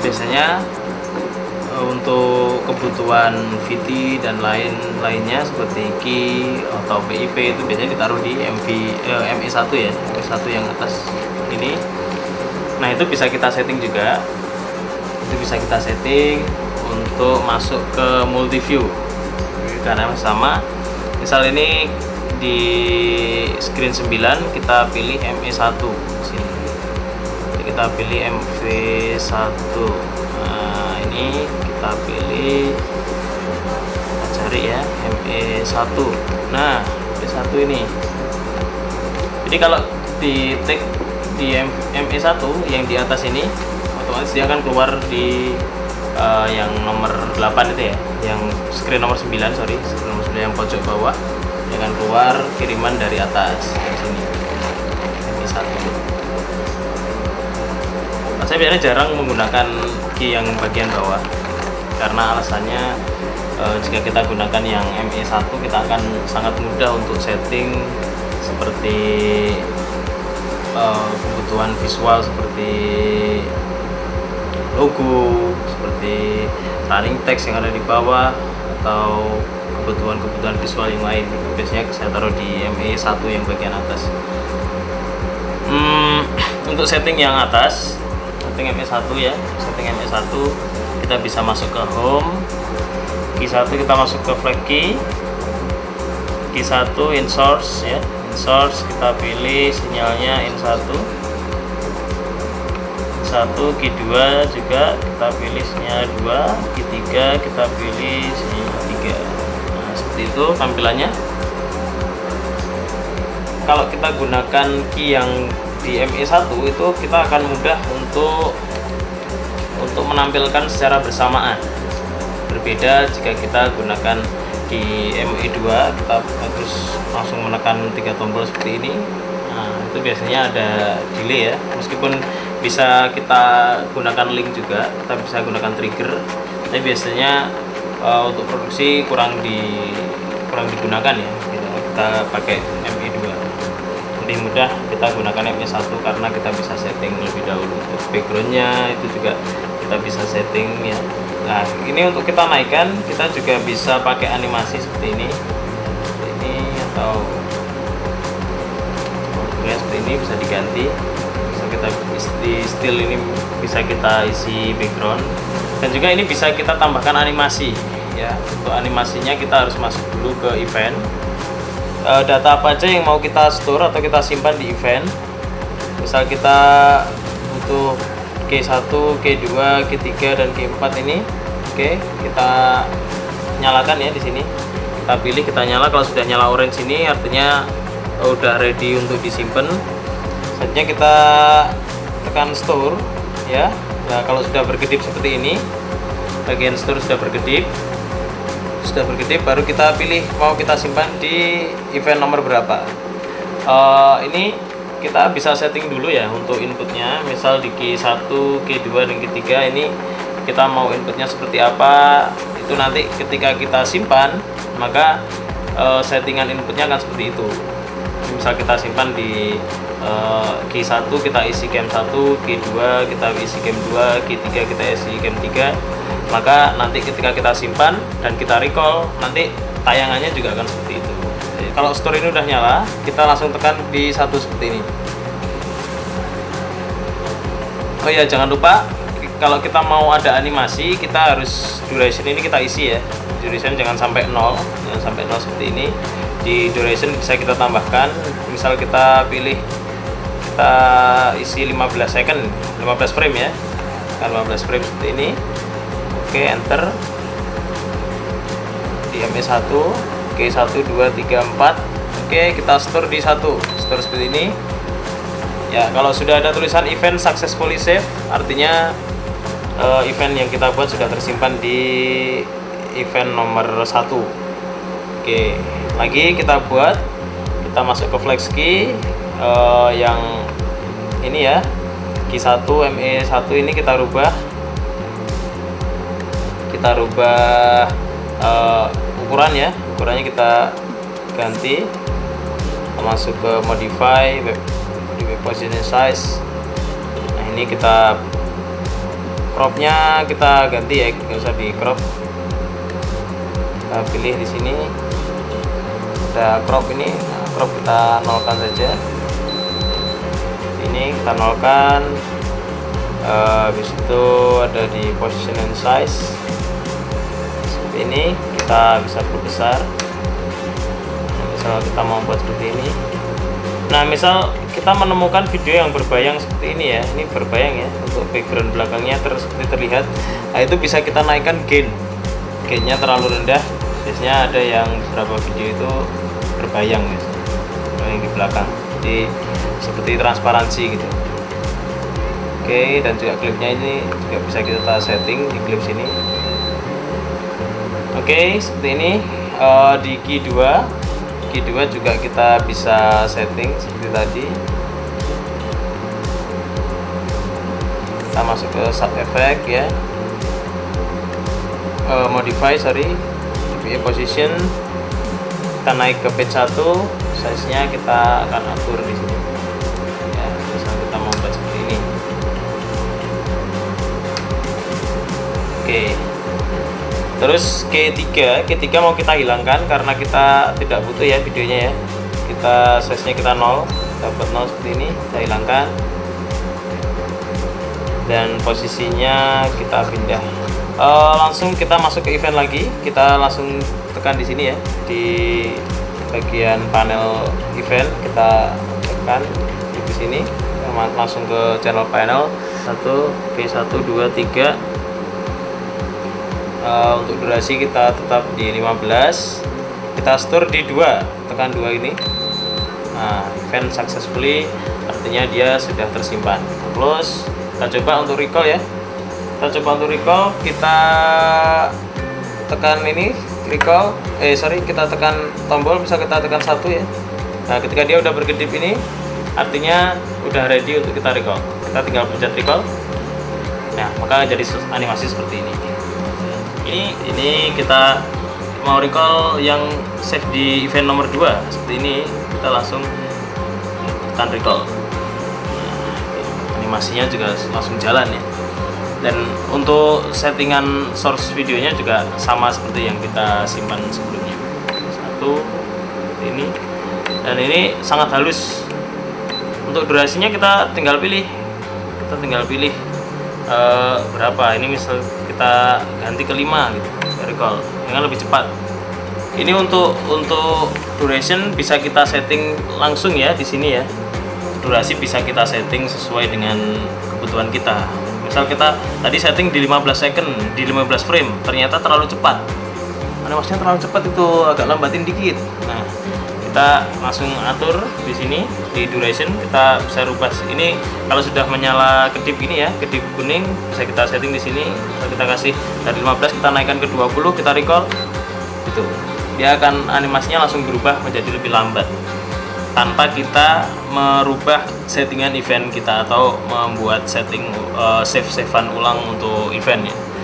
Biasanya untuk kebutuhan VT dan lainnya seperti key atau PIP itu biasanya ditaruh di ME1 ya, ME1 yang atas ini. Nah, itu bisa kita setting juga. Itu bisa kita setting untuk masuk ke multi view. Karena sama, misal ini di screen 9 kita pilih ME1 sini. Jadi kita pilih MV1. Nah, ini kita pilih, kita cari ya ME1. Nah, ME1 ini. Jadi kalau di tag di ME1 yang di atas ini, otomatis dia akan keluar di yang nomor 8 itu ya, yang screen nomor 9, screen nomor 9 yang pojok bawah, dia akan keluar kiriman dari atas di sini ME1. Nah, saya biasanya jarang menggunakan key yang bagian bawah karena alasannya jika kita gunakan yang ME1 kita akan sangat mudah untuk setting seperti kebutuhan visual seperti logo, seperti running text yang ada di bawah, atau kebutuhan visual yang lain. Biasanya saya taruh di ME1 yang bagian atas. Untuk setting yang atas, setting ME1 ya, setting ME1 kita bisa masuk ke home, key 1 kita masuk ke flag key, key 1 in source ya, in source kita pilih sinyalnya in 1, key 2 juga kita pilih sinyal 2, key 3 kita pilih sinyal 3. Nah, seperti itu tampilannya. Kalau kita gunakan key yang di ME1 itu kita akan mudah untuk menampilkan secara bersamaan. Berbeda jika kita gunakan di ME2, kita harus langsung menekan 3 tombol seperti ini. Nah, itu biasanya ada delay ya, meskipun bisa kita gunakan link juga, kita bisa gunakan trigger, tapi biasanya untuk produksi kurang digunakan ya, kita pakai ME2. Lebih mudah kita gunakan ME1 karena kita bisa setting lebih dahulu. Untuk backgroundnya itu juga kita bisa setting ya. Nah, ini untuk kita naikkan, kita juga bisa pakai animasi seperti ini atau seperti ini bisa diganti. Kita di still ini bisa kita isi background, dan juga ini bisa kita tambahkan animasi ya. Untuk animasinya kita harus masuk dulu ke event, data apa aja yang mau kita store atau kita simpan di event. Misal kita butuh K1, K2, K3 dan K4 ini. Oke, kita nyalakan ya di sini. Kita pilih, kita nyala. Kalau sudah nyala orange ini artinya udah ready untuk disimpan. Selanjutnya kita tekan store ya. Nah, kalau sudah berkedip seperti ini, bagian store sudah berkedip, baru kita pilih mau kita simpan di event nomor berapa. Ini kita bisa setting dulu ya untuk inputnya. Misal di K1, K2 dan K3 ini kita mau inputnya seperti apa, itu nanti ketika kita simpan maka settingan inputnya akan seperti itu. Misal kita simpan di K1 kita isi cam 1, K2 kita isi cam 2, K3 kita isi cam 3, maka nanti ketika kita simpan dan kita recall, nanti tayangannya juga akan seperti itu. Jadi, kalau store ini udah nyala, kita langsung tekan di 1 seperti ini. Oh ya, jangan lupa kalau kita mau ada animasi, kita harus duration ini kita isi ya. Duration jangan sampai 0, seperti ini. Di duration bisa kita tambahkan, misal kita pilih, kita isi 15 second, 15 frame ya, 15 frame seperti ini. Oke, enter. Di ME1, K1, 2, 3, 4. Oke, kita store di 1, store seperti ini ya. Kalau sudah ada tulisan event successfully save, artinya event yang kita buat sudah tersimpan di event nomor 1. Oke, lagi kita buat, kita masuk ke flex key yang ini ya, K1 ME1 ini kita rubah ukuran ya, ukurannya kita ganti, kita masuk ke modify web position size, Ini kita cropnya kita ganti ya, nggak usah di crop. Kita pilih di sini ada crop ini, nah, crop kita nolkan saja. Ini kita nolkan. Habis itu ada di position and size seperti ini, kita bisa perbesar. Nah, misal kita mau buat seperti ini. Nah, misal kita menemukan video yang berbayang seperti ini ya, ini berbayang ya, untuk background belakangnya seperti terlihat. Nah, itu bisa kita naikkan gainnya terlalu rendah. Biasanya ada yang beberapa video itu berbayang guys, berbayang di belakang, jadi seperti transparansi gitu. Oke, dan juga klipnya ini juga bisa kita setting di klip sini. Oke, seperti ini. Di key 2 juga kita bisa setting seperti tadi. Kita masuk ke sub effect ya, modify position, kita naik ke page 1, size nya kita akan atur di sini ya. Misal kita mau buat seperti ini. Oke, terus K3 mau kita hilangkan karena kita tidak butuh ya videonya ya. Kita size nya kita 0, dapat 0 seperti ini, kita hilangkan. Dan posisinya kita pindah. Langsung kita masuk ke event lagi, kita langsung tekan di sini ya, di bagian panel event kita tekan di sini, langsung ke channel panel 1 2 3. Untuk durasi kita tetap di 15, kita store di 2, tekan 2 ini. Nah, event successfully artinya dia sudah tersimpan. Close. Kita coba untuk recall ya, kita tekan ini recall, kita tekan tombol, bisa kita tekan 1 ya. Nah, ketika dia udah berkedip ini artinya udah ready untuk kita recall. Kita tinggal pencet recall. Nah, maka jadi animasi seperti ini. Ini kita mau recall yang save di event nomor 2 seperti ini, kita langsung tekan recall. Nah, animasinya juga langsung jalan ya. Dan untuk settingan source videonya juga sama seperti yang kita simpan sebelumnya. 1 seperti ini, dan ini sangat halus. Untuk durasinya kita tinggal pilih berapa. Ini misal kita ganti ke 5 gitu, recall dengan lebih cepat. Ini untuk duration bisa kita setting langsung ya di sini ya. Durasi bisa kita setting sesuai dengan kebutuhan kita. Misal kita tadi setting di 15 second, di 15 frame, ternyata terlalu cepat. Animasinya terlalu cepat, itu agak lambatin dikit. Nah, kita langsung atur di sini di duration, kita bisa rubah. Ini kalau sudah menyala kedip ini ya, kedip kuning, bisa kita setting di sini. Kita kasih dari 15 kita naikkan ke 20, kita recall gitu. Dia akan animasinya langsung berubah menjadi lebih lambat tanpa kita merubah settingan event kita atau membuat setting save-savean ulang untuk event ya.